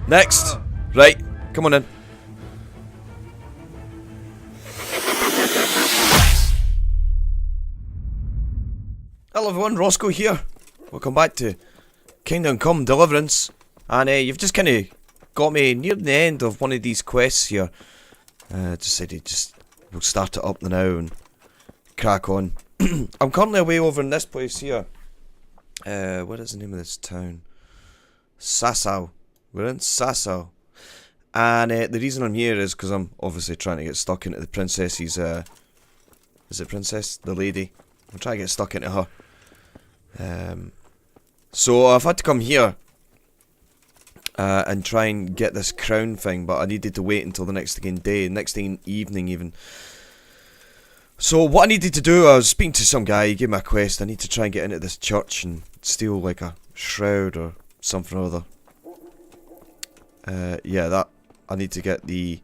Next! Right, come on in. Hello everyone, Rossco here. Welcome back to Kingdom Come Deliverance. And you've just kind of got me near the end of one of these quests here. Decided we'll start it up now and crack on. I'm currently away over in this place here. What is the name of this town? Sassau. We're in Sassau. And the reason I'm here is because I'm obviously trying to get stuck into the princess's, is it princess? The lady. I'm trying to get stuck into her. So I've had to come here and try and get this crown thing, but I needed to wait until the next evening even. So what I needed to do, I was speaking to some guy, he gave me a quest. I need to try and get into this church and steal like a shroud or something or other. Yeah, that. I need to get the...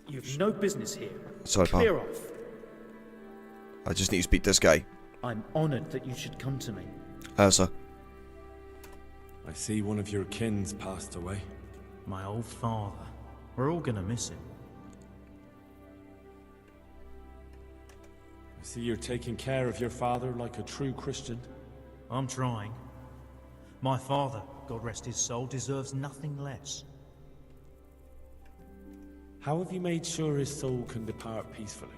You've no business here. Sorry, pal. Clear off. I just need to speak to this guy. I'm honoured that you should come to me. Sir. I see one of your kin's passed away. My old father. We're all gonna miss him. I see you're taking care of your father like a true Christian. I'm trying. My father, God rest his soul, deserves nothing less. How have you made sure his soul can depart peacefully?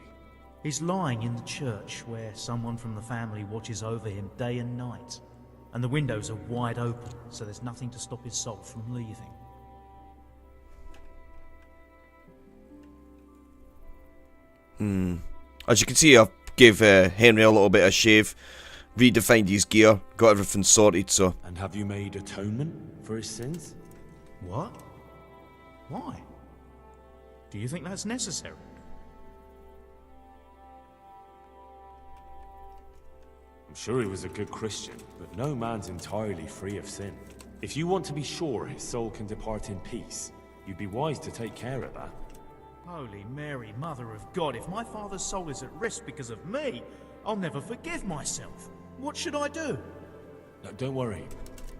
He's lying in the church where someone from the family watches over him day and night. And the windows are wide open, so there's nothing to stop his soul from leaving. As you can see, I've gave Henry a little bit of shave, redefined his gear, got everything sorted, so... And have you made atonement for his sins? What? Why? Do you think that's necessary? I'm sure he was a good Christian, but no man's entirely free of sin. If you want to be sure his soul can depart in peace, you'd be wise to take care of that. Holy Mary, Mother of God, if my father's soul is at risk because of me, I'll never forgive myself. What should I do? No, don't worry.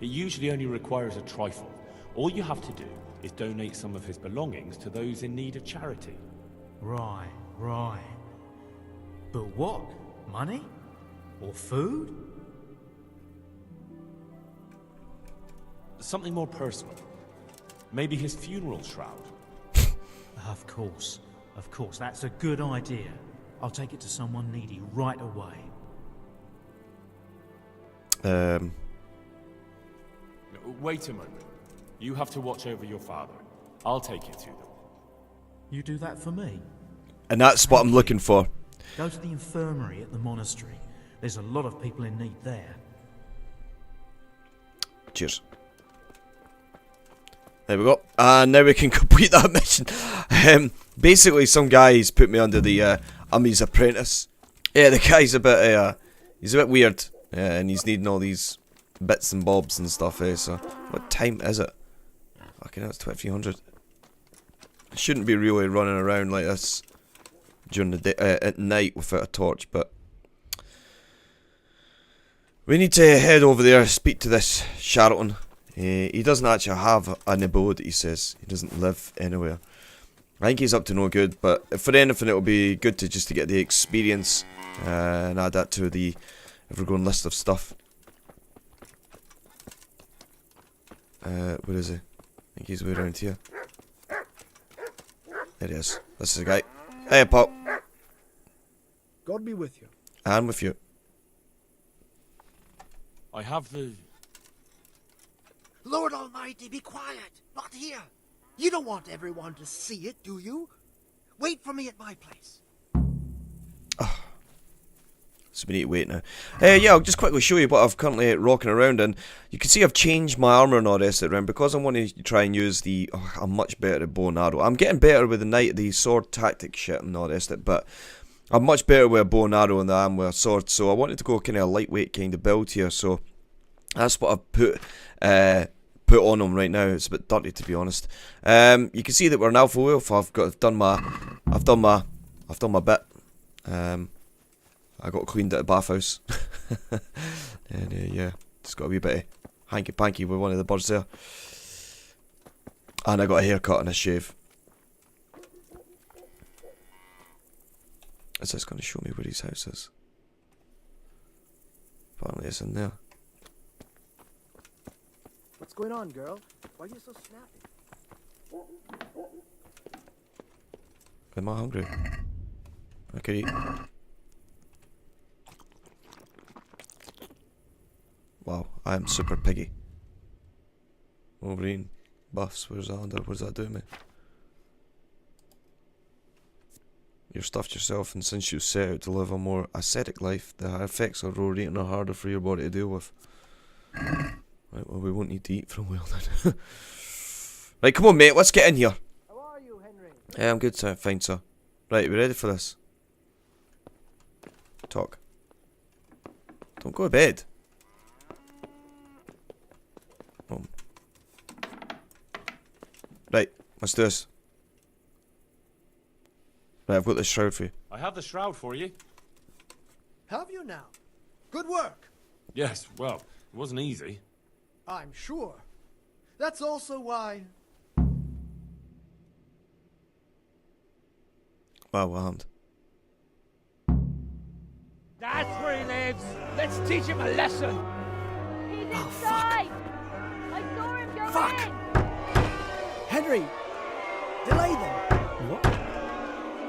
It usually only requires a trifle. All you have to do is donate some of his belongings to those in need of charity. Right. But what? Money? Or food? Something more personal. Maybe his funeral shroud. Of course, that's a good idea. I'll take it to someone needy right away. Wait a moment. You have to watch over your father. I'll take it to them. You do that for me? And that's what I'm looking for. Go to the infirmary at the monastery. There's a lot of people in need there. Cheers. There we go. And now we can complete that mission. Basically, some guys put me under the, I'm his apprentice. Yeah, the guy's a bit, he's a bit weird. And he's needing all these bits and bobs and stuff, so... What time is it? Fucking hell, it's 2300. I shouldn't be really running around like this during the day, at night without a torch, but... We need to head over there, speak to this Charlton. He doesn't actually have an abode, he says. He doesn't live anywhere. I think he's up to no good, but if for anything it will be good to just to get the experience and add that to the ever-growing list of stuff. Where is he? I think he's way around here. There he is. This is the guy. Hey, pal. God be with you. And with you. I have the... Lord Almighty, be quiet. Not here. You don't want everyone to see it, do you? Wait for me at my place. So we need to wait now. Yeah, I'll just quickly show you what I've currently rocking around in. You can see I've changed my armour and all this around because I want to try and use the... I'm much better at bow and arrow. I'm getting better with the sword tactic shit and all this, but I'm much better with a bow and arrow than I am with a sword. So I wanted to go kind of a lightweight kind of build here. So that's what I've put on him right now. It's a bit dirty, to be honest. You can see that we're an alpha wolf. I've done my bit. I got cleaned at a bathhouse. And yeah, just got a wee bit of hanky panky with one of the birds there. And I got a haircut and a shave. Is this going to show me where his house is? Apparently it's in there. What's going on, girl? Why are you so snappy? Am I hungry? I could eat. Wow, I am super piggy. Wolverine, buffs, where's that under? What does that do to me? You're stuffed yourself, and since you set out to live a more ascetic life, the effects of raw eating are harder for your body to deal with. Right, well, we won't need to eat for a while then. Right, come on, mate, let's get in here. How are you, Henry? Yeah, I'm good, sir. Fine, sir. Right, we ready for this? Talk. Don't go to bed. Oh. Right, let's do this. Right, I've got this shroud for you. I have the shroud for you. Have you now? Good work. Yes, well, it wasn't easy. I'm sure. That's also why... Wow, what happened? That's where he lives. Let's teach him a lesson. He's inside. I saw him go Fuck. in. Henry! Delay them! What?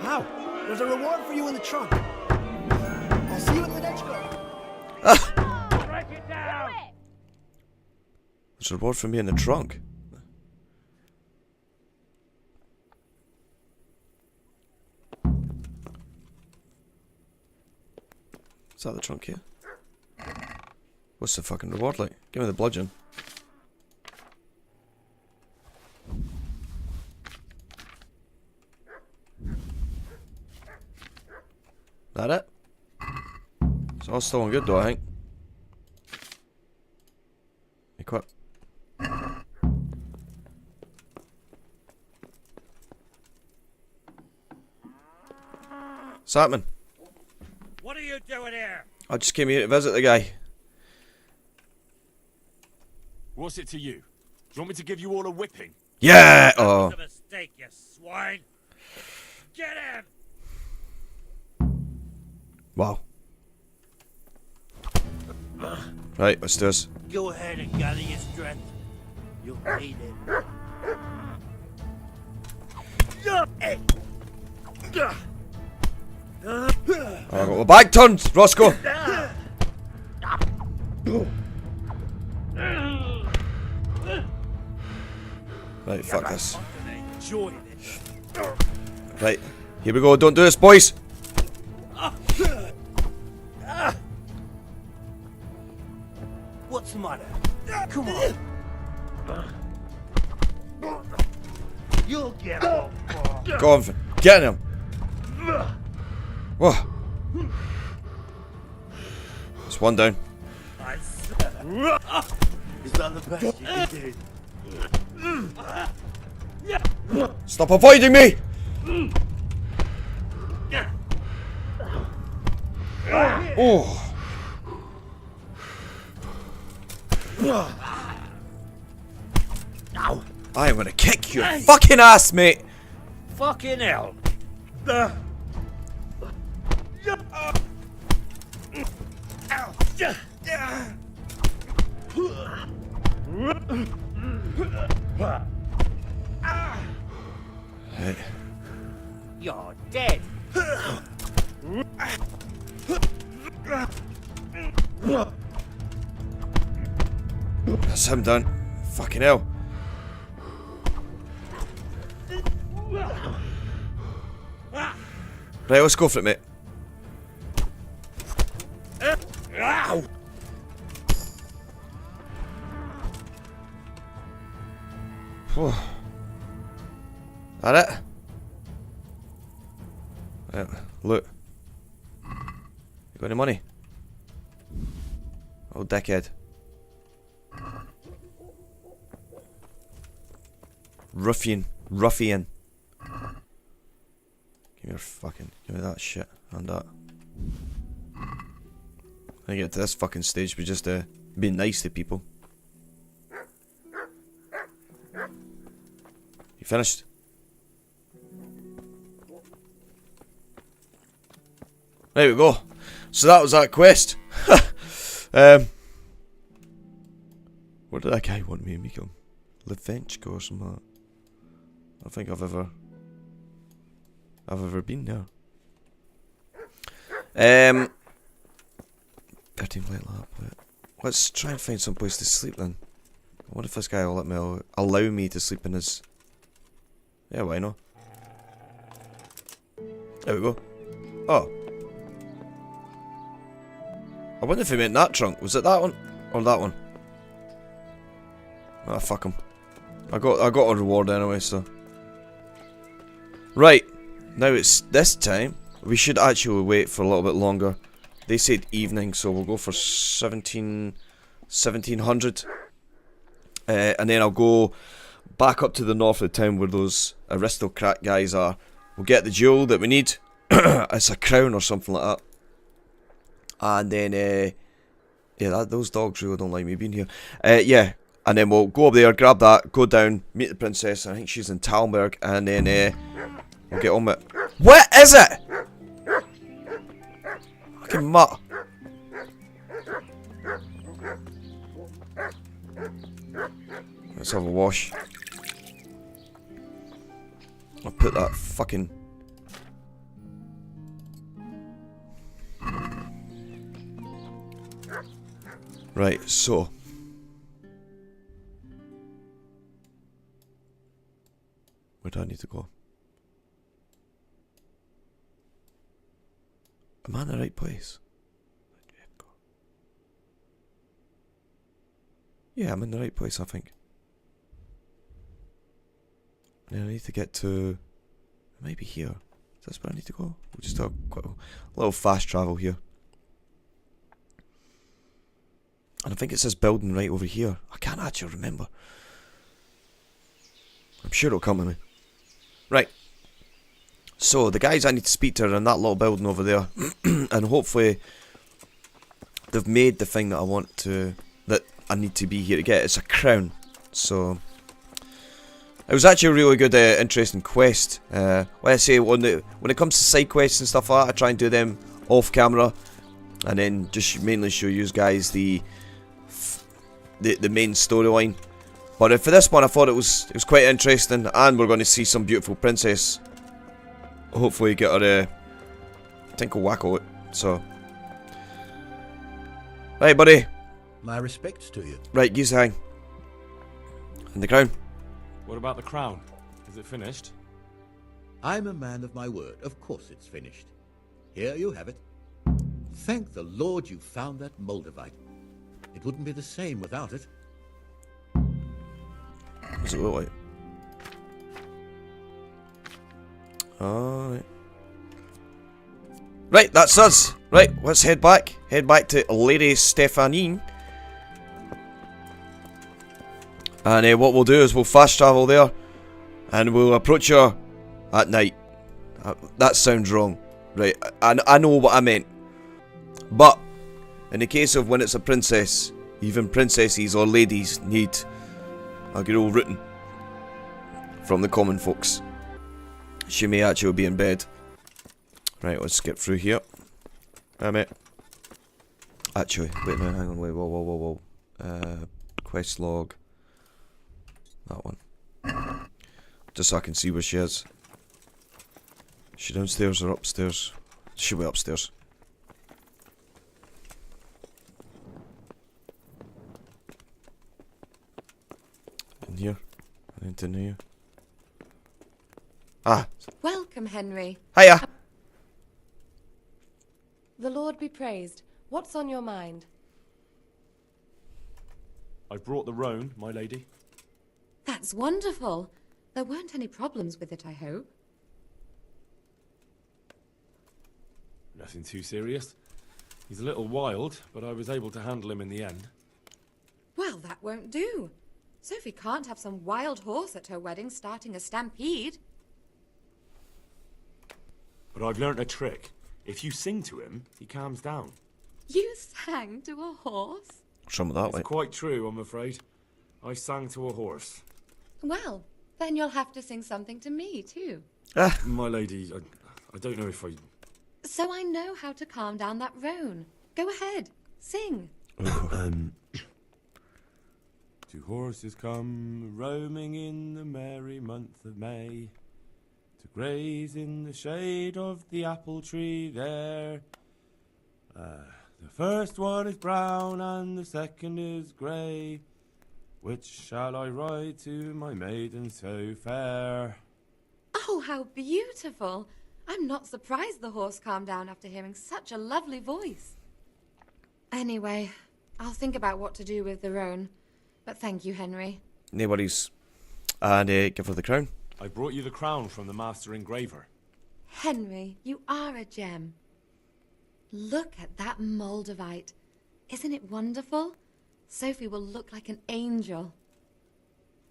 How? There's a reward for you in the trunk. I'll see you at the next go. Break it down. There's a reward for me in the trunk. Is that the trunk here? What's the fucking reward like? Give me the bludgeon. That it? It's all still on good though, I think. Equip. Satman. What are you doing here? I just came here to visit the guy. What's it to you? Do you want me to give you all a whipping? Yeah! Oh. It's a mistake, you swine. Get him. Wow. Right, let's do this. Go ahead and gather your strength. You'll need it. I got my back turned, Rossco! Right, fuck this. Enjoy this. Right, here we go, don't do this, boys! What's the matter? Come on. You'll get off. Go on, get him! Whoa. It's one down. Is that the best you can do? Stop avoiding me! Oh. I am gonna kick your fucking ass, mate! Fucking hell. Right. You're dead. That's him done. Fucking hell. Right, let's go for it, mate. Ow! Whew. That it? Right, look. You got any money? Oh, dickhead. Ruffian. Ruffian. Give me your fucking... Give me that shit. And that. I get to this fucking stage, but just being nice to people. You finished? There we go. So that was that quest. What did that guy want me to make him? Levenchko or something like that. I don't think I've ever been there. 13 light lamp. Let's try and find some place to sleep then. I wonder if this guy will let me allow me to sleep in his. Yeah, why not? There we go. Oh. I wonder if he meant that trunk. Was it that one or that one? Ah, fuck him. I got a reward anyway, so. Right. Now it's this time. We should actually wait for a little bit longer. They said evening, so we'll go for 1700. And then I'll go back up to the north of the town where those aristocrat guys are. We'll get the jewel that we need. It's a crown or something like that. And then, yeah, those dogs really don't like me being here. Yeah, and then we'll go up there, grab that, go down, meet the princess. I think she's in Talmberg, and then we'll get on with it. What is it? Fucking mutt. Let's have a wash. I'll put that fucking. Right, so. Where do I need to go? Am I in the right place? Yeah, I'm in the right place, I think. And then I need to get to. It might be here. Is this where I need to go? We'll just have quite a little fast travel here. And I think it's this building right over here. I can't actually remember. I'm sure it'll come to me. Right. So, the guys I need to speak to are in that little building over there. And hopefully, they've made the thing that I want to... that I need to be here to get. It's a crown. So... it was actually a really good, interesting quest. Like I say, when it comes to side quests and stuff like that, I try and do them off camera. And then just mainly show you guys the main storyline. But for this one, I thought it was quite interesting, and we're going to see some beautiful princess. Hopefully, get her tinkle wacko it. So, right, buddy. My respects to you. Right, geese hang. And the crown. What about the crown? Is it finished? I'm a man of my word. Of course it's finished. Here you have it. Thank the Lord you found that Moldavite. It wouldn't be the same without it. What does it look like? Alright. Right, that's us. Right, let's head back. Head back to Lady Stephanie. And what we'll do is we'll fast travel there. And we'll approach her at night. That sounds wrong. Right, I know what I meant. But, in the case of when it's a princess, even princesses or ladies need a good old rooting from the common folks. She may actually be in bed. Right, let's skip through here. Mate. Actually, wait a minute, hang on, wait, whoa. Quest log. That one. Just so I can see where she is. Is she downstairs or upstairs? She'll be upstairs. In here. And in here. Ah. Welcome, Henry. Hiya. The Lord be praised. What's on your mind? I've brought the roan, my lady. That's wonderful. There weren't any problems with it, I hope. Nothing too serious. He's a little wild, but I was able to handle him in the end. Well, that won't do. Sophie can't have some wild horse at her wedding starting a stampede. But I've learnt a trick. If you sing to him, he calms down. You sang to a horse? Some of that, It's like. quite true, I'm afraid. I sang to a horse. Well, then you'll have to sing something to me, too. My lady, I don't know if I... So I know how to calm down that roan. Go ahead, sing. Two horses come roaming in the merry month of May to graze in the shade of the apple tree there. The first one is brown and the second is grey. Which shall I ride to, my maiden so fair? Oh, how beautiful. I'm not surprised the horse calmed down after hearing such a lovely voice. Anyway, I'll think about what to do with the roan. But thank you, Henry. No worries. And give her the crown. I brought you the crown from the master engraver. Henry, you are a gem. Look at that Moldavite. Isn't it wonderful? Sophie will look like an angel.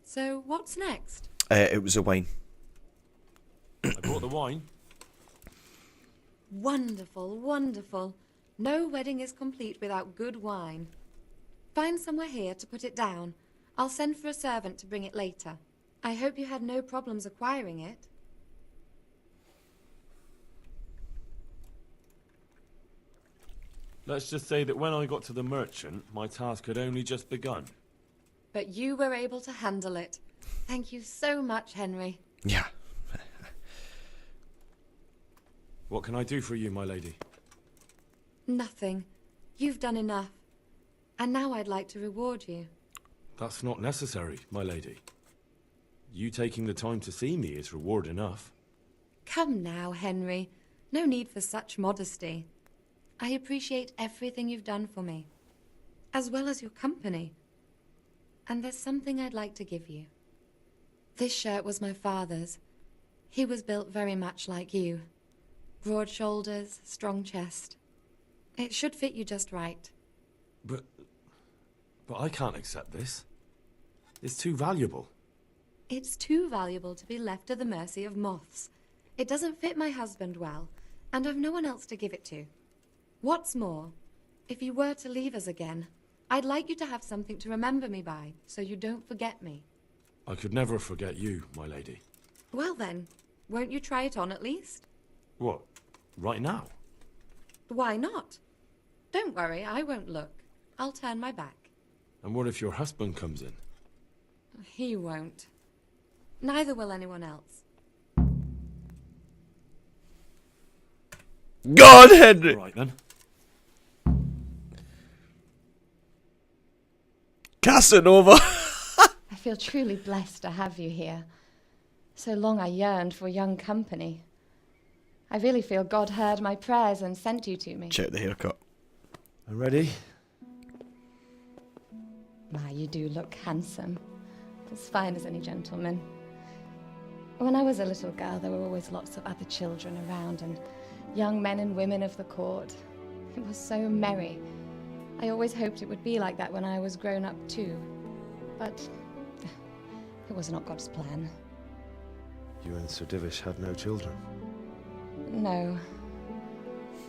So, what's next? It was a wine. I brought the wine. Wonderful, wonderful. No wedding is complete without good wine. Find somewhere here to put it down. I'll send for a servant to bring it later. I hope you had no problems acquiring it. Let's just say that when I got to the merchant, my task had only just begun. But you were able to handle it. Thank you so much, Henry. Yeah. What can I do for you, my lady? Nothing. You've done enough. And now I'd like to reward you. That's not necessary, my lady. You taking the time to see me is reward enough. Come now, Henry. No need for such modesty. I appreciate everything you've done for me, as well as your company. And there's something I'd like to give you. This shirt was my father's. He was built very much like you. Broad shoulders, strong chest. It should fit you just right. But I can't accept this. It's too valuable. It's too valuable to be left to the mercy of moths. It doesn't fit my husband well, and I've no one else to give it to. What's more, if you were to leave us again, I'd like you to have something to remember me by, so you don't forget me. I could never forget you, my lady. Well then, won't you try it on at least? What, right now? Why not? Don't worry, I won't look. I'll turn my back. And what if your husband comes in? He won't. Neither will anyone else. God, Henry! All right then. Casanova! I feel truly blessed to have you here. So long I yearned for young company. I really feel God heard my prayers and sent you to me. Check the haircut. I'm ready. My, you do look handsome. As fine as any gentleman. When I was a little girl, there were always lots of other children around and young men and women of the court. It was so merry. I always hoped it would be like that when I was grown up too. But it was not God's plan. You and Sir Divish had no children? No.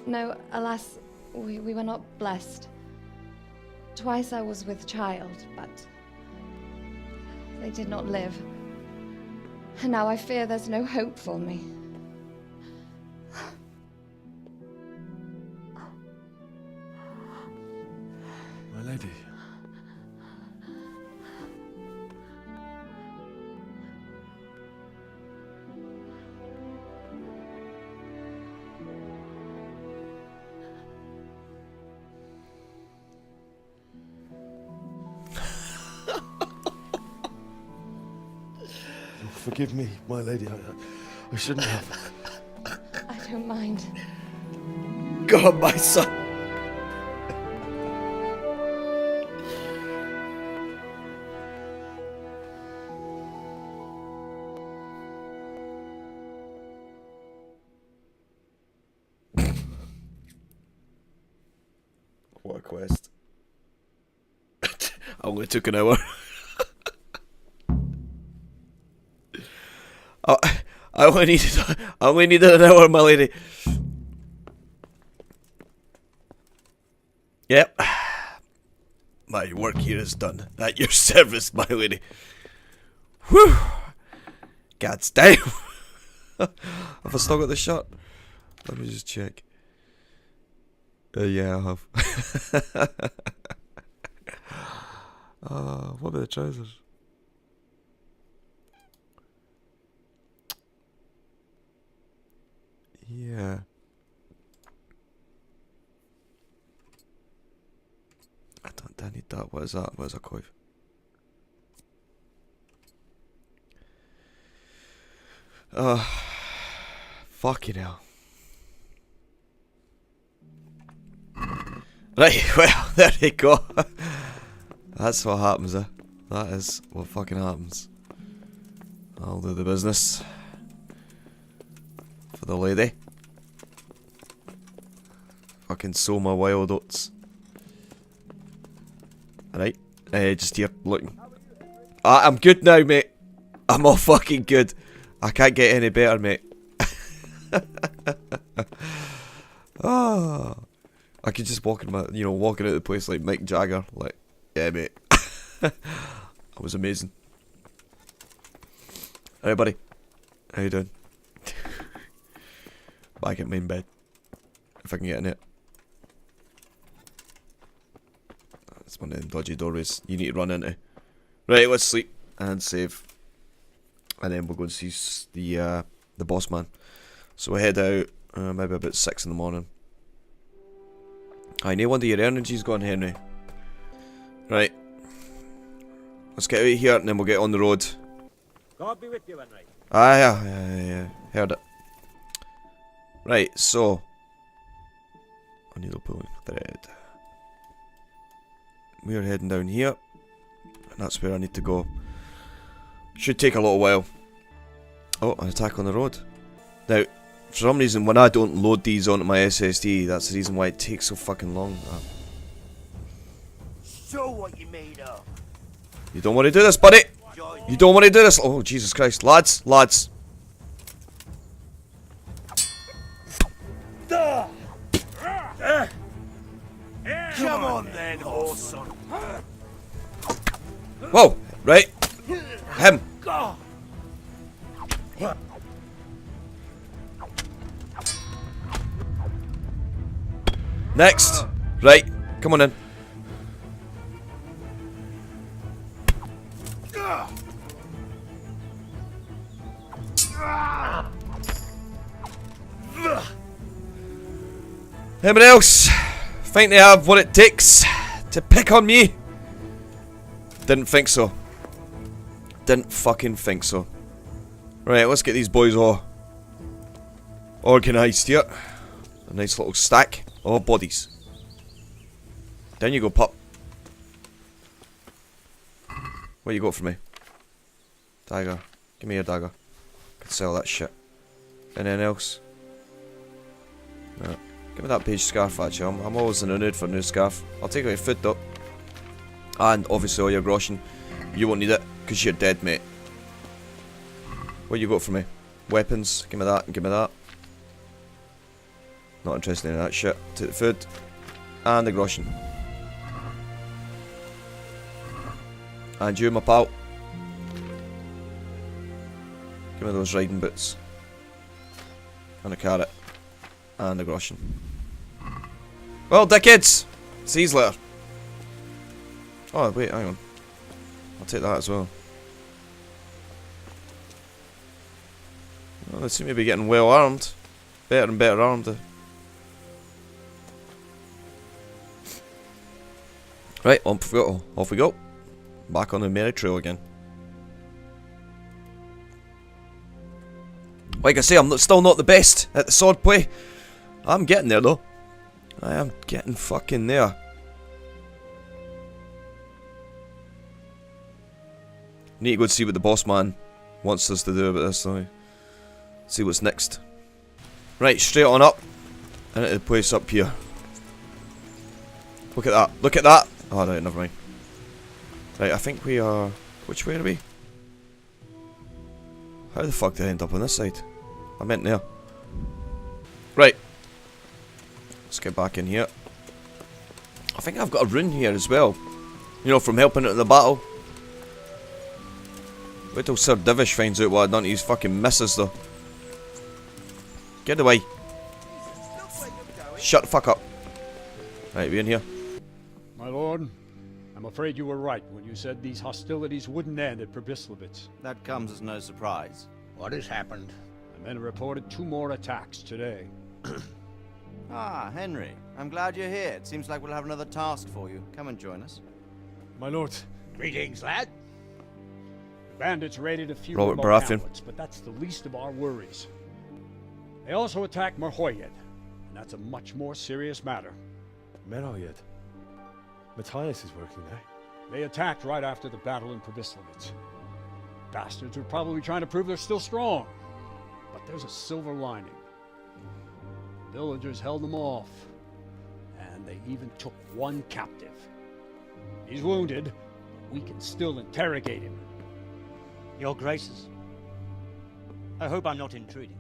No, alas, we were not blessed. Twice I was with child, but they did not live. And now I fear there's no hope for me. My lady. Forgive me, my lady. I shouldn't have. I don't mind. God, my son! What a quest. Only took an hour. I only needed an hour, my lady. My work here is done. At your service, my lady. Whew! God's damn! Have I still got the shirt? Let me just check. Yeah, I have. What about the trousers? Yeah. I need that. What is that? What is a coif? Fucking hell. Right, well, there you go. That's what happens, That is what fucking happens. I'll do the business. For the lady. Fucking sow my wild oats. Alright, just here, looking. I'm good now, mate. I'm all fucking good. I can't get any better, mate. I could just walk in my, walking out of the place like Mick Jagger. Like, yeah, mate. That was amazing. Alright, buddy. How you doing? Back at main bed. If I can get in it. It's one of them dodgy doorways you need to run into. Right, let's sleep and save. And then we'll go and see the boss man. So we head out maybe about 6 in the morning. I know one of your energy's gone, Henry. Right. Let's get out of here and then we'll get on the road. God be with you, Henry. Yeah. Heard it. Right, so. A needle pulling thread. We're heading down here. And that's where I need to go. Should take a little while. Oh, an attack on the road. Now, for some reason, when I don't load these onto my SSD, that's the reason why it takes so fucking long. Show what you made of. You don't want to do this, buddy! You don't want to do this! Oh, Jesus Christ. Lads! Come on then, horse. Whoa! Right. Him. Next. Right. Come on in. Anybody else think they have what it takes to pick on me? Didn't think so. Didn't fucking think so. Right, let's get these boys all organised here. A nice little stack of bodies. Down you go, pup. What you got for me? Dagger. Give me your dagger. Could sell that shit. Anything else? No. Give me that page scarf, actually. I'm always in the mood for a new scarf. I'll take out your food, though. And obviously all your groschen. You won't need it, because you're dead, mate. What you got for me? Weapons. Give me that and give me that. Not interested in that shit. Take the food. And the groschen. And you, my pal. Give me those riding boots. And a carrot. And a groschen. Well, dickheads! See you later. Oh, wait, hang on. I'll take that as well. Well, they seem to be getting well armed. Better and better armed. Right, off we go. Back on the merry trail again. Like I say, I'm still not the best at the sword play. I'm getting there though. I am getting fucking there. Need to go and see what the boss man wants us to do about this, so see what's next. Right, straight on up into the place up here. Look at that, look at that! Oh right, never mind. Right, I think we are... Which way are we? How the fuck did I end up on this side? I meant there. Right. Let's get back in here. I think I've got a rune here as well. You know, from helping out in the battle. Wait till Sir Divish finds out what I've done to his fucking missus though. Get away. Shut the fuck up. Right, we in here? My lord, I'm afraid you were right when you said these hostilities wouldn't end at Probislavitz. That comes as no surprise. What has happened? The men reported 2 more attacks today. Ah, Henry. I'm glad you're here. It seems like we'll have another task for you. Come and join us. My lord. Greetings, lad. The bandits raided a few Robert remote Baratheon. hamlets, but that's the least of our worries. They also attacked Merhoyed, and that's a much more serious matter. Merhoyed. Matthias is working there. They attacked right after the battle in Probislavitz. Bastards are probably trying to prove they're still strong. But there's a silver lining. The villagers held them off, and they even took 1 captive. He's wounded, but we can still interrogate him. Your Graces, I hope I'm not intruding.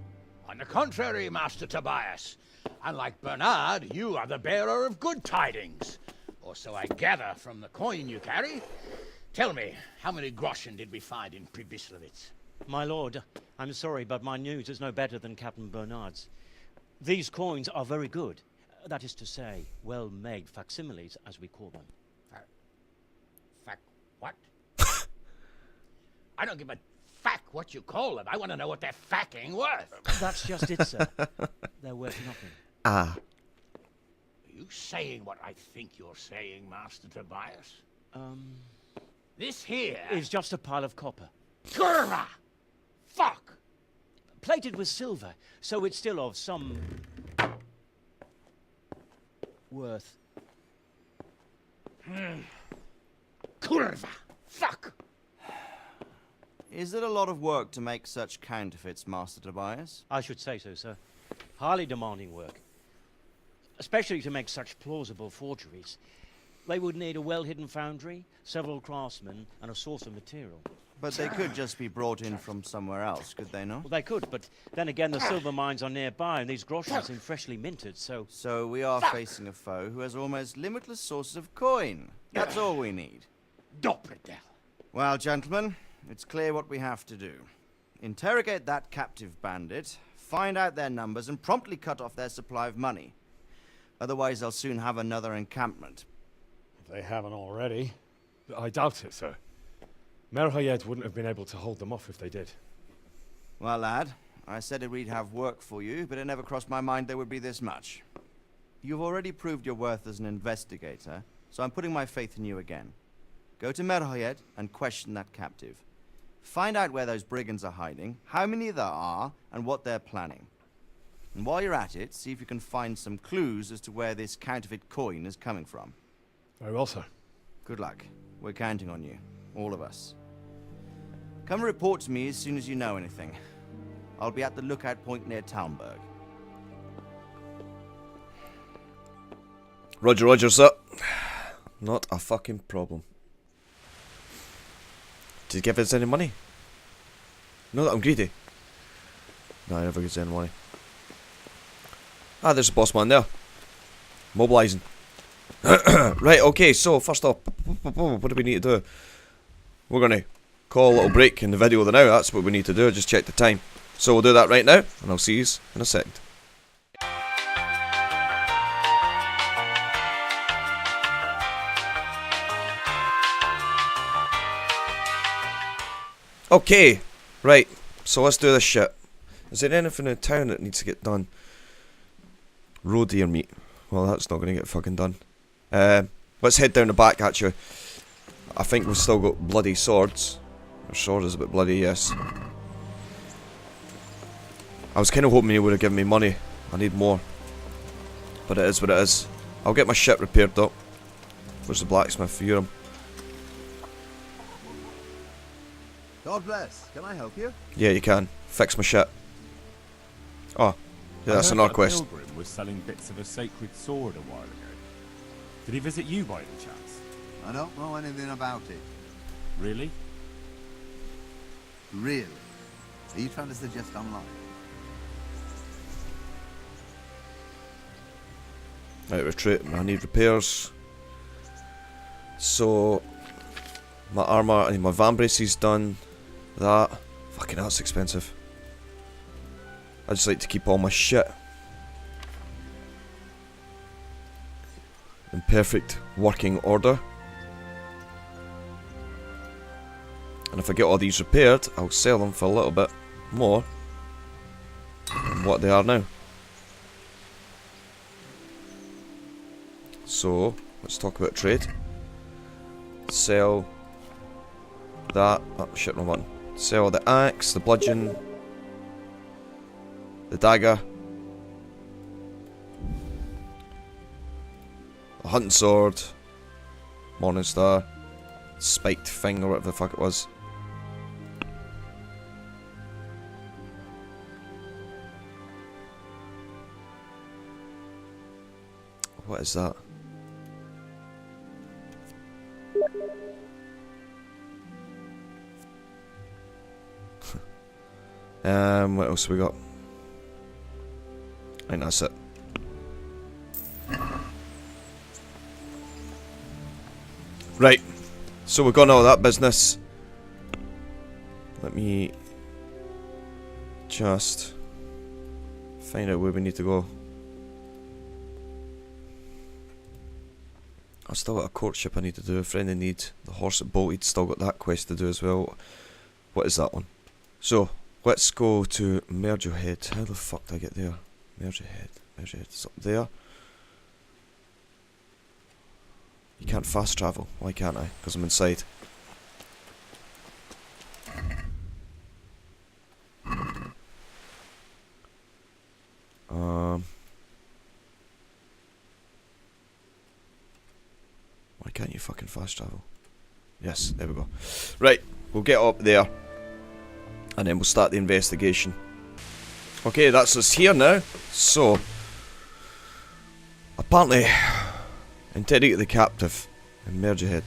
On the contrary, Master Tobias. Unlike Bernard, you are the bearer of good tidings. Or so I gather from the coin you carry. Tell me, how many groschen did we find in Probislavitz? My lord, I'm sorry, but my news is no better than Captain Bernard's. These coins are very good. That is to say, well-made facsimiles, as we call them. What? I don't give a fuck what you call them. I want to know what they're facking worth. That's just it, sir. They're worth nothing. Ah. Are you saying what I think you're saying, Master Tobias? This here is just a pile of copper. Kurva! Fuck! Plated with silver, so it's still of some worth. Kurva! Fuck! Is it a lot of work to make such counterfeits, Master Tobias? I should say so, sir. Highly demanding work. Especially to make such plausible forgeries. They would need a well-hidden foundry, several craftsmen, and a source of material. But they could just be brought in from somewhere else, could they not? Well, they could, but then again, the silver mines are nearby, and these groschen seem freshly minted, so... So we are facing a foe who has almost limitless sources of coin. That's all we need. Doppelter. Well, gentlemen, it's clear what we have to do. Interrogate that captive bandit, find out their numbers, and promptly cut off their supply of money. Otherwise, they'll soon have another encampment. If they haven't already. I doubt it, sir. Merhoyed wouldn't have been able to hold them off if they did. Well, lad, I said we'd have work for you, but it never crossed my mind there would be this much. You've already proved your worth as an investigator, so I'm putting my faith in you again. Go to Merhoyed and question that captive. Find out where those brigands are hiding, how many there are, and what they're planning. And while you're at it, see if you can find some clues as to where this counterfeit coin is coming from. Very well, sir. Good luck. We're counting on you. All of us. Come report to me as soon as you know anything. I'll be at the lookout point near Talmberg. Roger, roger, sir. Not a fucking problem. Did he give us any money? No, that I'm greedy. No, I never gives any money. Ah, there's the boss man there. Mobilising. Right, okay, so first off, what do we need to do? We're going to call a little break in the video now. That's what we need to do, just check the time. So we'll do that right now, and I'll see you in a second. Okay, right, so let's do this shit. Is there anything in town that needs to get done? Roe deer meat. Well, that's not going to get fucking done. Let's head down the back, actually. I think we've still got bloody swords. Our sword is a bit bloody, yes. I was kind of hoping he would have given me money. I need more. But it is what it is. I'll get my shit repaired though. Where's the blacksmith for Urim? God bless. Can I help you? Yeah, you can. Fix my shit. Oh, yeah, that's another quest. A pilgrim was selling bits of a sacred sword a while ago. Did he visit you by any chance? I don't know anything about it. Really? Really? Are you trying to suggest I'm lying? Right, retreat. I need repairs. So, my armour and my van brace is done. That. Fucking hell, that's expensive. I just like to keep all my shit in perfect working order. And if I get all these repaired, I'll sell them for a little bit more than what they are now. So, let's talk about trade. Sell that. Oh shit, wrong one. Sell the axe, the bludgeon, the dagger, the hunting sword, Morning Star, spiked thing or whatever the fuck it was. What is that? What else we got? I think that's it. Right, so we've got all that business. Let me just find out where we need to go. I've still got a courtship I need to do, a friend in need. The horse that bolted, still got that quest to do as well. What is that one? So, let's go to Mergerhead. How the fuck did I get there? Mergerhead. It's up there. You can't fast travel. Why can't I? Because I'm inside. Why can't you fucking fast travel? Yes, there we go. Right, we'll get up there and then we'll start the investigation. Okay, that's us here now. So, apparently, interrogate the captive in Mergerhead.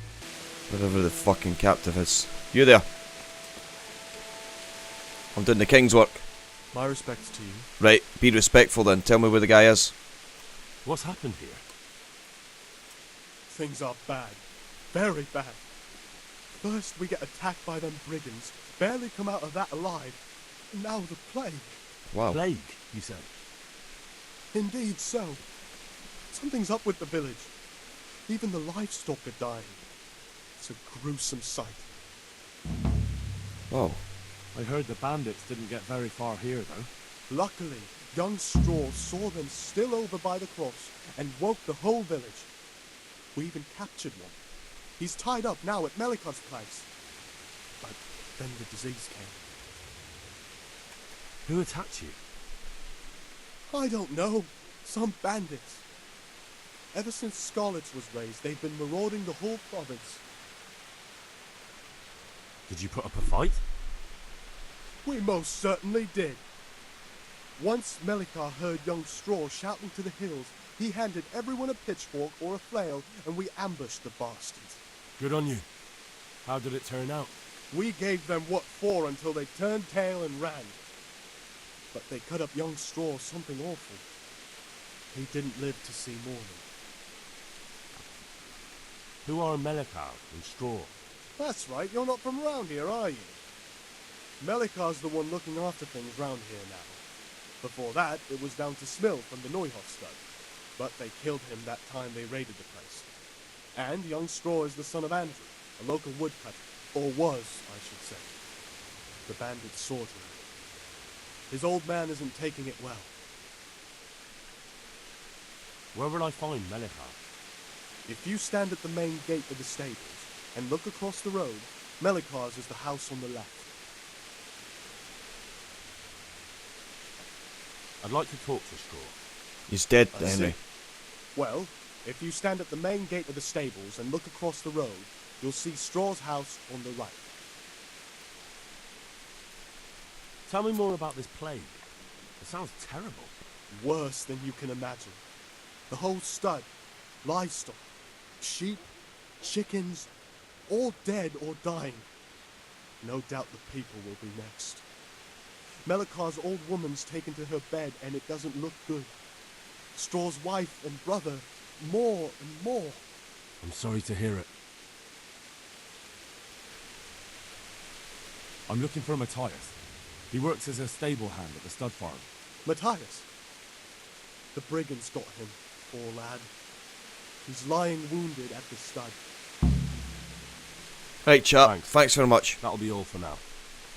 Wherever the fucking captive is. You there? I'm doing the king's work. My respects to you. Right, be respectful then. Tell me where the guy is. What's happened here? Things are bad. Very bad. First we get attacked by them brigands, barely come out of that alive. And now the plague. Wow. Plague, you say? Indeed so. Something's up with the village. Even the livestock are dying. It's a gruesome sight. Oh. I heard the bandits didn't get very far here, though. Luckily, young Straw saw them still over by the cross and woke the whole village. We even captured one. He's tied up now at Melikar's place. But then the disease came. Who attacked you? I don't know. Some bandits. Ever since Scarlet's was raised, they've been marauding the whole province. Did you put up a fight? We most certainly did. Once Melikar heard young Straw shouting to the hills, he handed everyone a pitchfork or a flail, and we ambushed the bastards. Good on you. How did it turn out? We gave them what for until they turned tail and ran. But they cut up young Straw something awful. He didn't live to see morning. Who are Melikar and Straw? That's right, you're not from around here, are you? Melikar's the one looking after things round here now. Before that, it was down to Smill from the Warhorse Studios. But they killed him that time they raided the place. And young Straw is the son of Andrew, a local woodcutter. Or was, I should say. The bandits sought him. His old man isn't taking it well. Where will I find Melikar? If you stand at the main gate of the stables and look across the road, Melikar's is the house on the left. I'd like to talk to Straw. He's dead, Henry. Well, if you stand at the main gate of the stables and look across the road, you'll see Straw's house on the right. Tell me more about this plague. It sounds terrible. Worse than you can imagine. The whole stud, livestock, sheep, chickens, all dead or dying. No doubt the people will be next. Melikar's old woman's taken to her bed and it doesn't look good. Straw's wife and brother, more and more. I'm sorry to hear it. I'm looking for Matthias. He works as a stable hand at the stud farm. Matthias? The brigands got him, poor lad. He's lying wounded at the stud. Right, chap. Thanks very much. That'll be all for now.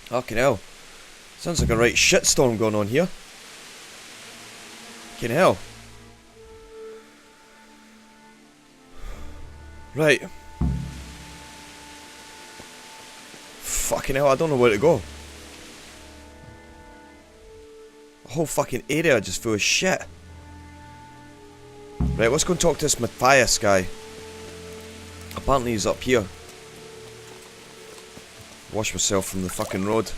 Fucking hell. Sounds like a right shitstorm going on here. Fucking hell. Right. Fucking hell, I don't know where to go. The whole fucking area just full of shit. Right, let's go and talk to this Matthias guy. Apparently he's up here. Wash myself from the fucking road.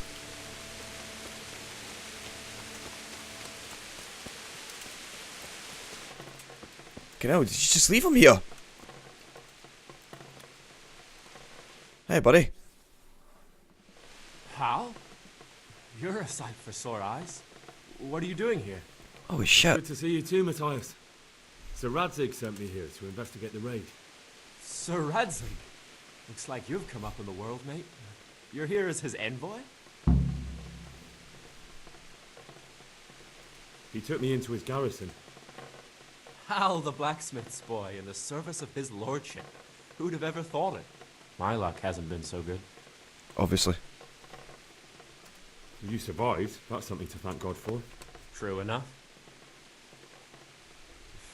Fucking hell, did you just leave him here? Hey, buddy. Hal? You're a sight for sore eyes. What are you doing here? Holy shit. Good to see you too, Matthias. Sir Radzig sent me here to investigate the raid. Sir Radzig? Looks like you've come up in the world, mate. You're here as his envoy? He took me into his garrison. Hal, the blacksmith's boy, in the service of his lordship. Who'd have ever thought it? My luck hasn't been so good. Obviously. You survived. That's something to thank God for. True enough.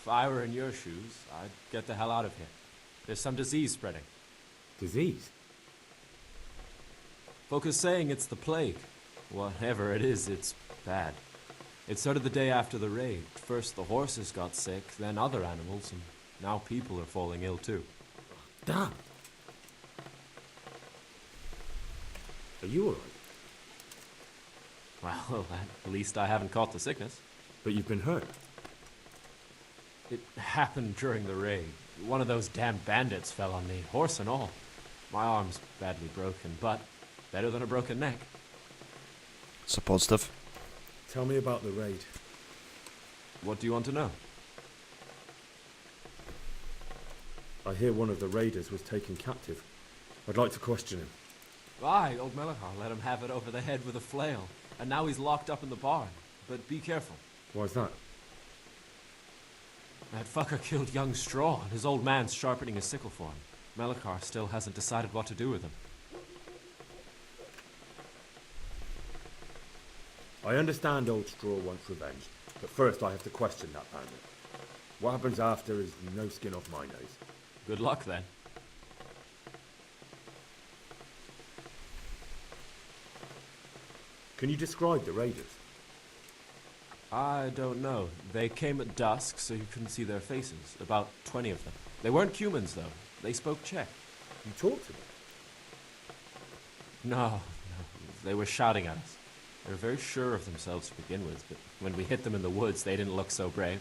If I were in your shoes, I'd get the hell out of here. There's some disease spreading. Disease? Folk are saying it's the plague. Whatever it is, it's bad. It started the day after the raid. First the horses got sick, then other animals, and now people are falling ill too. Damn. Are you alright? Well, at least I haven't caught the sickness. But you've been hurt. It happened during the raid. One of those damn bandits fell on me, horse and all. My arm's badly broken, but better than a broken neck. It's a positive. Tell me about the raid. What do you want to know? I hear one of the raiders was taken captive. I'd like to question him. Aye, old Melachar let him have it over the head with a flail, and now he's locked up in the barn. But be careful. Why's that? That fucker killed young Straw, and his old man's sharpening his sickle for him. Melachar still hasn't decided what to do with him. I understand old Straw wants revenge, but first I have to question that bandit. What happens after is no skin off my nose. Good luck, then. Can you describe the raiders? I don't know. They came at dusk, so you couldn't see their faces. About 20 of them. They weren't humans, though. They spoke Czech. You talked to them? No. They were shouting at us. They were very sure of themselves to begin with, but when we hit them in the woods, they didn't look so brave.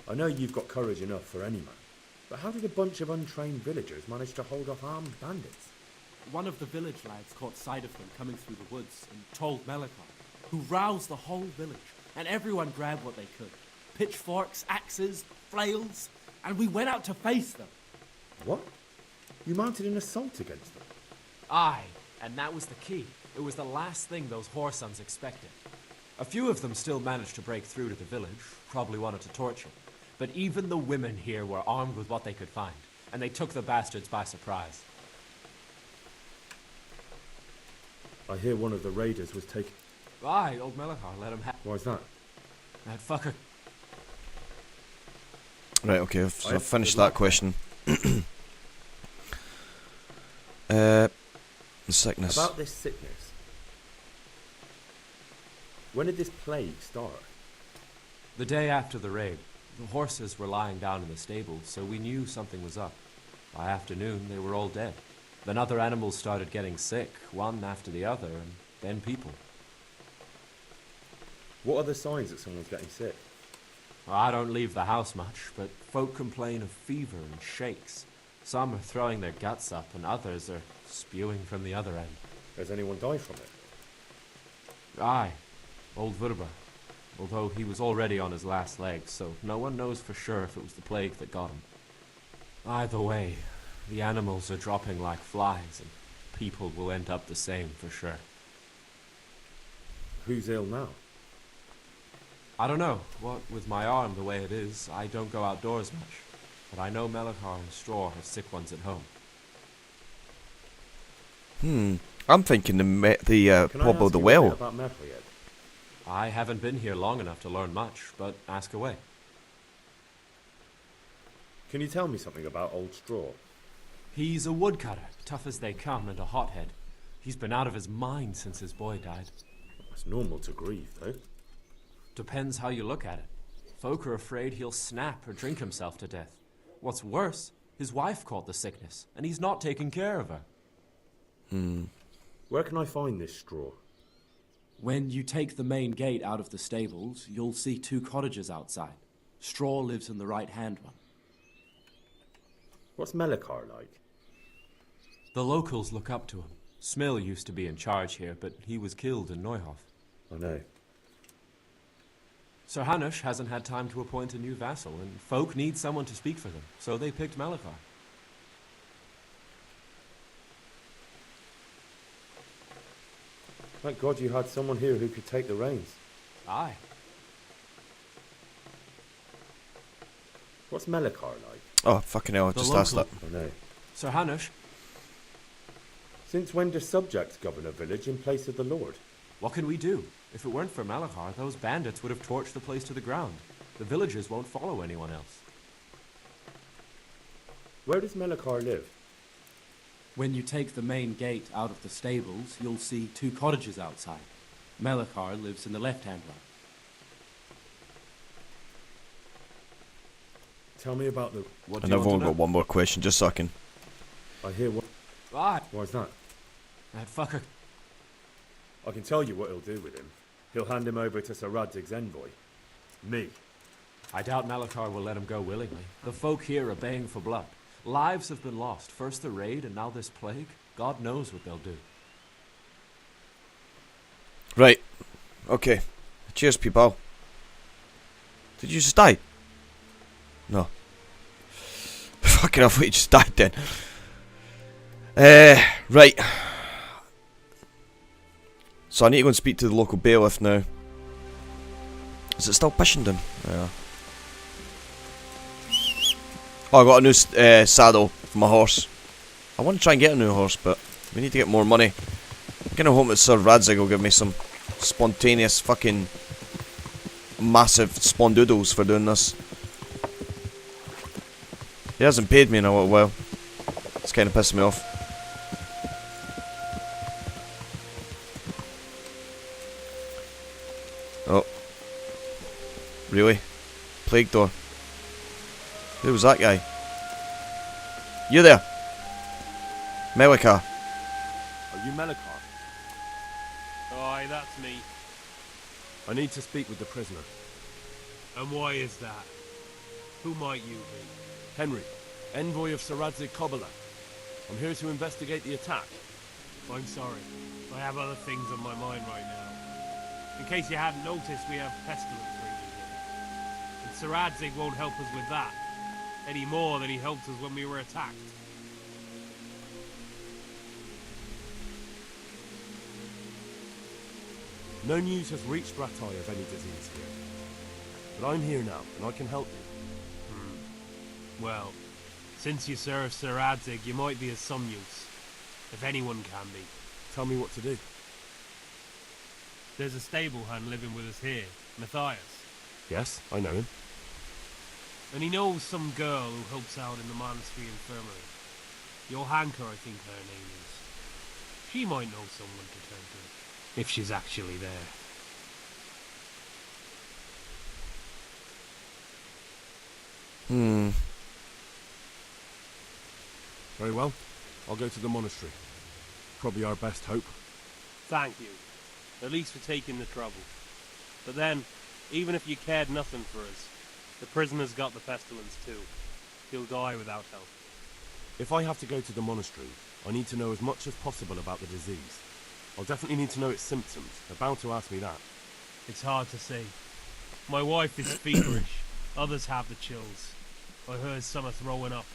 I know you've got courage enough for any man, but how did a bunch of untrained villagers manage to hold off armed bandits? One of the village lads caught sight of them coming through the woods and told Melachar, who roused the whole village, and everyone grabbed what they could. Pitchforks, axes, flails, and we went out to face them. What? You mounted an assault against them? Aye, and that was the key. It was the last thing those whoresons expected. A few of them still managed to break through to the village, probably wanted to torture. But even the women here were armed with what they could find, and they took the bastards by surprise. I hear one of the raiders was taken... Aye, old Melachar let him have... Why's that? That fucker... Right, okay, I've finished that question. The sickness. About this sickness. When did this plague start? The day after the raid. The horses were lying down in the stable, so we knew something was up. By afternoon, they were all dead. Then other animals started getting sick, one after the other, and then people. What are the signs that someone's getting sick? I don't leave the house much, but folk complain of fever and shakes. Some are throwing their guts up, and others are spewing from the other end. Has anyone died from it? Aye, old Vurba. Although he was already on his last legs, so no one knows for sure if it was the plague that got him. Either way, The animals are dropping like flies, and people will end up the same for sure. Who's ill now? I don't know. What with my arm the way it is, I don't go outdoors much. But I know Melikar and Straw have sick ones at home. I'm thinking the pub or the well. About Metal yet? I haven't been here long enough to learn much, but ask away. Can you tell me something about Old Straw? He's a woodcutter, tough as they come, and a hothead. He's been out of his mind since his boy died. That's normal to grieve, though. Depends how you look at it. Folk are afraid he'll snap or drink himself to death. What's worse, his wife caught the sickness, and he's not taking care of her. Where can I find this Straw? When you take the main gate out of the stables, you'll see 2 cottages outside. Straw lives in the right-hand one. What's Melikar like? The locals look up to him. Smill used to be in charge here, but he was killed in Neuhof. I know. Sir Hanush hasn't had time to appoint a new vassal, and folk need someone to speak for them, so they picked Melikar. Thank God you had someone here who could take the reins. Aye. What's Melikar like? Oh, fucking hell, I just asked that. I know. Sir Hanush? Since when do subjects govern a village in place of the Lord? What can we do? If it weren't for Melikar, those bandits would have torched the place to the ground. The villagers won't follow anyone else. Where does Melikar live? When you take the main gate out of the stables, you'll see 2 cottages outside. Melikar lives in the left-hand one. Tell me about the... And I've only got one more question, just so I can... I hear what... Right. Why's that? That fucker... I can tell you what he'll do with him. He'll hand him over to Sir Radzig's envoy. Me. I doubt Melikar will let him go willingly. The folk here are baying for blood. Lives have been lost. First the raid, and now this plague. God knows what they'll do. Right. Okay. Cheers, people. Did you just die? No. Fucking hell, I thought you just died then. Right. So I need to go and speak to the local bailiff now. Is it still Pishenden? Yeah. Oh, I got a new saddle for my horse. I want to try and get a new horse, but we need to get more money. I'm gonna hope that Sir Radzig will give me some spontaneous fucking massive spondoodles for doing this. He hasn't paid me in a little while. It's kind of pissing me off. Oh. Really? Plague door. Who was that guy? You there? Melikar. Are you Melikar? Aye, that's me. I need to speak with the prisoner. And why is that? Who might you be? Henry, envoy of Sir Radzig Kobyla. I'm here to investigate the attack. I'm sorry. I have other things on my mind right now. In case you hadn't noticed, we have pestilence raging here. And Sir Radzig won't help us with that. Any more than he helped us when we were attacked. No news has reached Ratai of any disease here. But I'm here now, and I can help you. Well, since you serve Sir Radzig, you might be of some use. If anyone can be. Tell me what to do. There's a stable hand living with us here, Matthias. Yes, I know him. And he knows some girl who helps out in the monastery infirmary. Johanka, I think her name is. She might know someone to turn to, if she's actually there. Very well. I'll go to the monastery. Probably our best hope. Thank you. At least for taking the trouble. But then, even if you cared nothing for us, the prisoner's got the pestilence too. He'll die without help. If I have to go to the monastery, I need to know as much as possible about the disease. I'll definitely need to know its symptoms. They're bound to ask me that. It's hard to say. My wife is feverish. Others have the chills. I heard some are throwing up.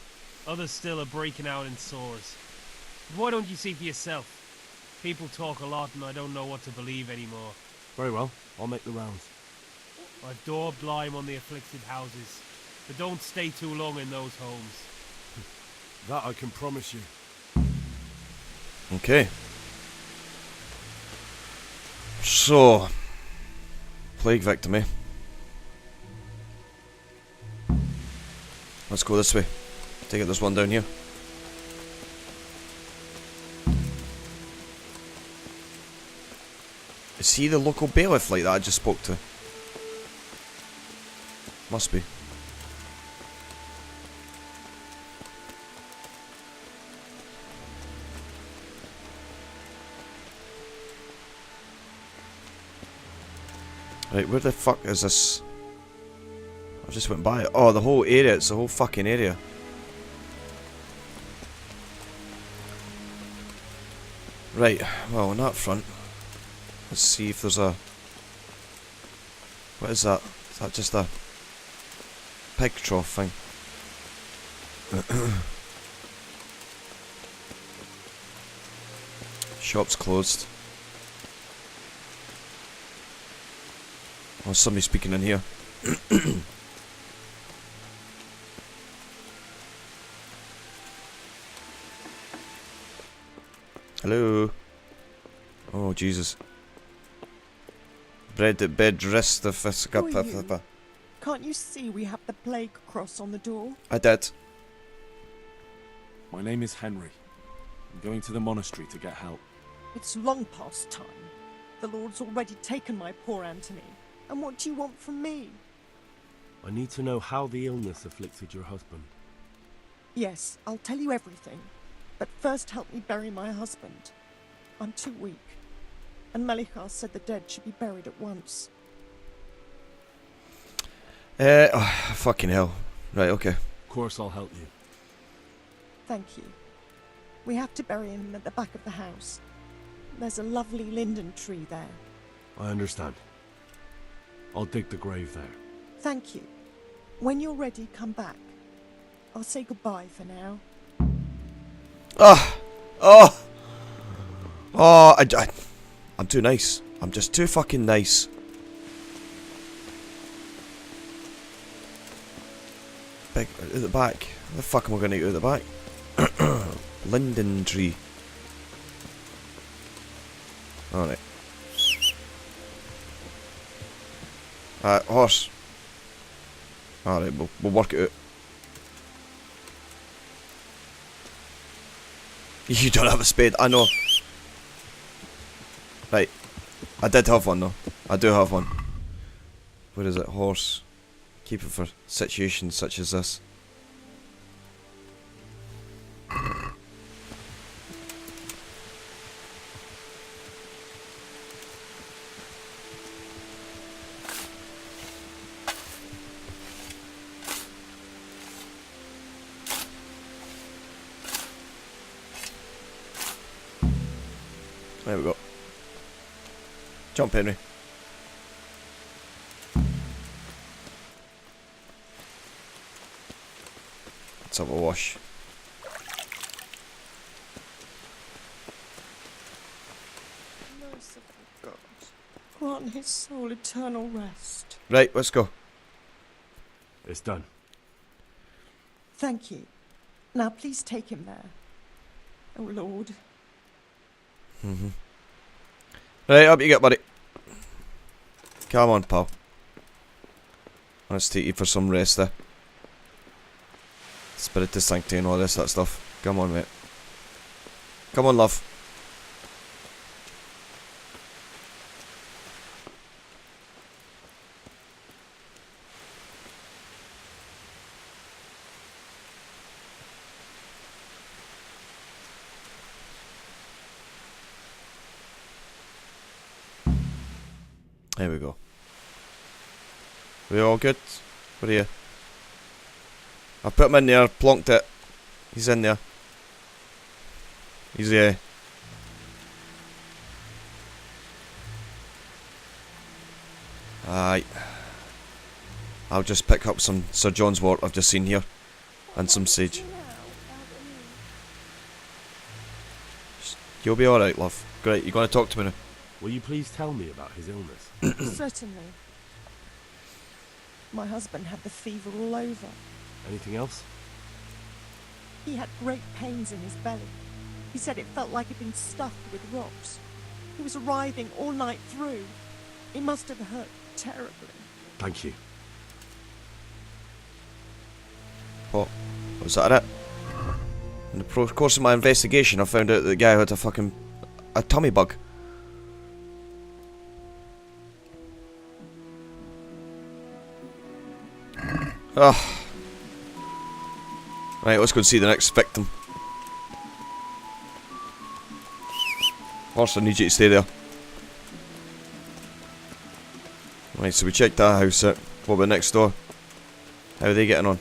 Others still are breaking out in sores. But why don't you see for yourself? People talk a lot and I don't know what to believe anymore. Very well, I'll make the rounds. I've daubed lime on the afflicted houses, but don't stay too long in those homes. That I can promise you. Okay. So, plague victim, eh? Let's go this way. Take it, there's one down here. Is he the local bailiff like that I just spoke to? Must be. Right, where the fuck is this? I just went by it. Oh, the whole area. It's the whole fucking area. Right, well, on that front, let's see if there's a... What is that? Is that just a pig trough thing? Shop's closed. Oh, somebody speaking in here. Hello. Oh, Jesus. Bread at bed, rest of us. Who are you? Can't you see we have the plague cross on the door? I did. My name is Henry. I'm going to the monastery to get help. It's long past time. The Lord's already taken my poor Anthony. And what do you want from me? I need to know how the illness afflicted your husband. Yes, I'll tell you everything. But first help me bury my husband. I'm too weak. And Melichar said the dead should be buried at once. Oh, fucking hell. Right, okay. Of course I'll help you. Thank you. We have to bury him at the back of the house. There's a lovely linden tree there. I understand. I'll dig the grave there. Thank you. When you're ready, come back. I'll say goodbye for now. Oh! Oh! Oh, I'm too nice. I'm just too fucking nice. Big, at the back. Where the fuck am I going to go at the back? Linden tree. Alright. Horse. Alright, we'll work it out. You don't have a spade, I know. Right. I did have one though. I do have one. Where is it? Horse. Keep it for situations such as this. There we go. Jump, Henry. Let's have a wash. Merciful God, grant his soul eternal rest. Right, let's go. It's done. Thank you. Now please take him there. Oh Lord. Right, up you get, buddy. Come on, pal. Let's take you for some rest there. Spiritus Sancti and all this, that stuff. Come on, mate. Come on, love. There we go. We all good? What are you? I put him in there, plonked it. He's in there. He's Aye. I'll just pick up some Sir John's wort I've just seen here. And some sage. You'll be alright, love. Great, you're going to talk to me now. Will you please tell me about his illness? Certainly. My husband had the fever all over. Anything else? He had great pains in his belly. He said it felt like it'd been stuffed with rocks. He was writhing all night through. It must have hurt terribly. Thank you. What? Was that it? In the course of my investigation, I found out that the guy had a tummy bug. Ugh. Right, let's go and see the next victim. Horse, I need you to stay there. Right, so we checked that house out. What about next door? How are they getting on?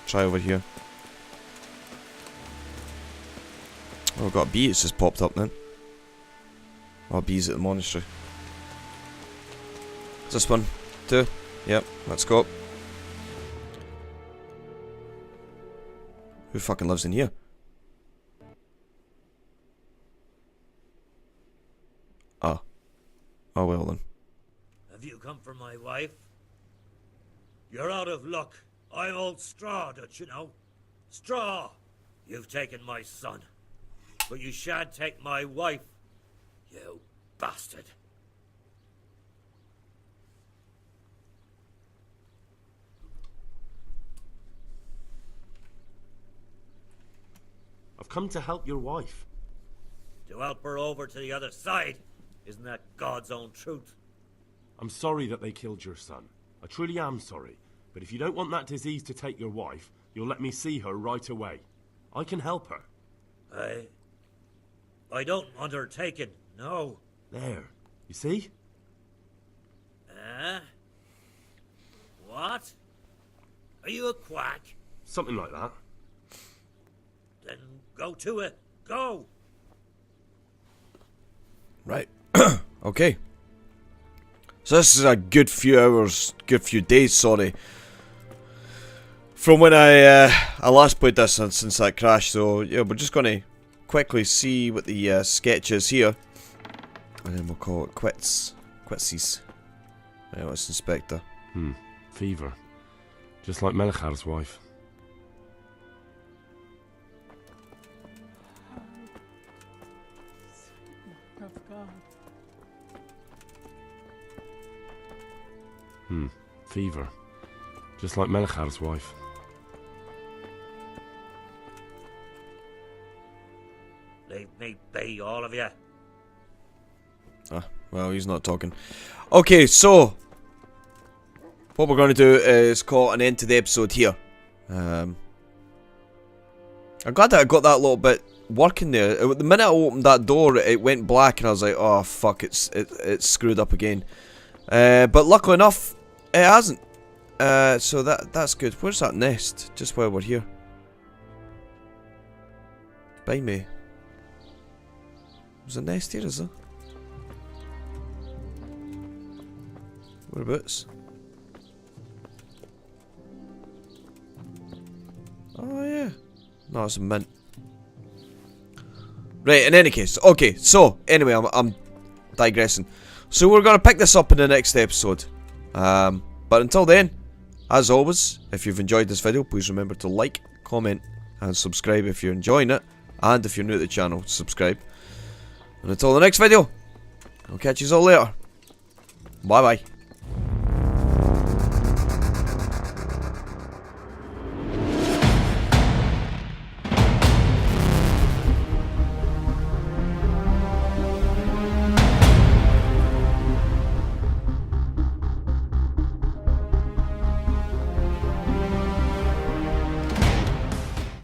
Try over here. Oh, we've got a bee, it's just popped up then. Oh, bees at the monastery. Is this one? 2? Yep, let's go. Who fucking lives in here? Ah. Oh well then. Have you come for my wife? You're out of luck. I'm old Straw, don't you know? Straw! You've taken my son. But you shan't take my wife, you bastard. I've come to help your wife. To help her over to the other side? Isn't that God's own truth? I'm sorry that they killed your son. I truly am sorry. But if you don't want that disease to take your wife, you'll let me see her right away. I can help her. I don't want her taken, no. There. You see? What? Are you a quack? Something like that. Then go to it. Go! Right. Okay. So this is a good few hours, good few days, sorry, from when I last played this and since that crash. So yeah, we're just gonna quickly see what the sketch is here, and then we'll call it quits. Quitsies. Right, let's inspect her. Fever. Just like Melichar's wife. Fever. Just like Melichar's wife. Leave me be, all of you. Ah, well, he's not talking. Okay, so what we're going to do is call an end to the episode here. I'm glad that I got that little bit working there. The minute I opened that door, it went black, and I was like, "Oh fuck, it's screwed up again." But luckily enough, it hasn't. So that's good. Where's that nest? Just while we're here. By me. There's a nest here, is there? Whereabouts? Oh yeah. No, it's a mint. Right, in any case. Okay, so, anyway, I'm digressing. So we're going to pick this up in the next episode. But until then, as always, if you've enjoyed this video, please remember to like, comment, and subscribe if you're enjoying it. And if you're new to the channel, subscribe. And until the next video, I'll catch you all later. Bye bye.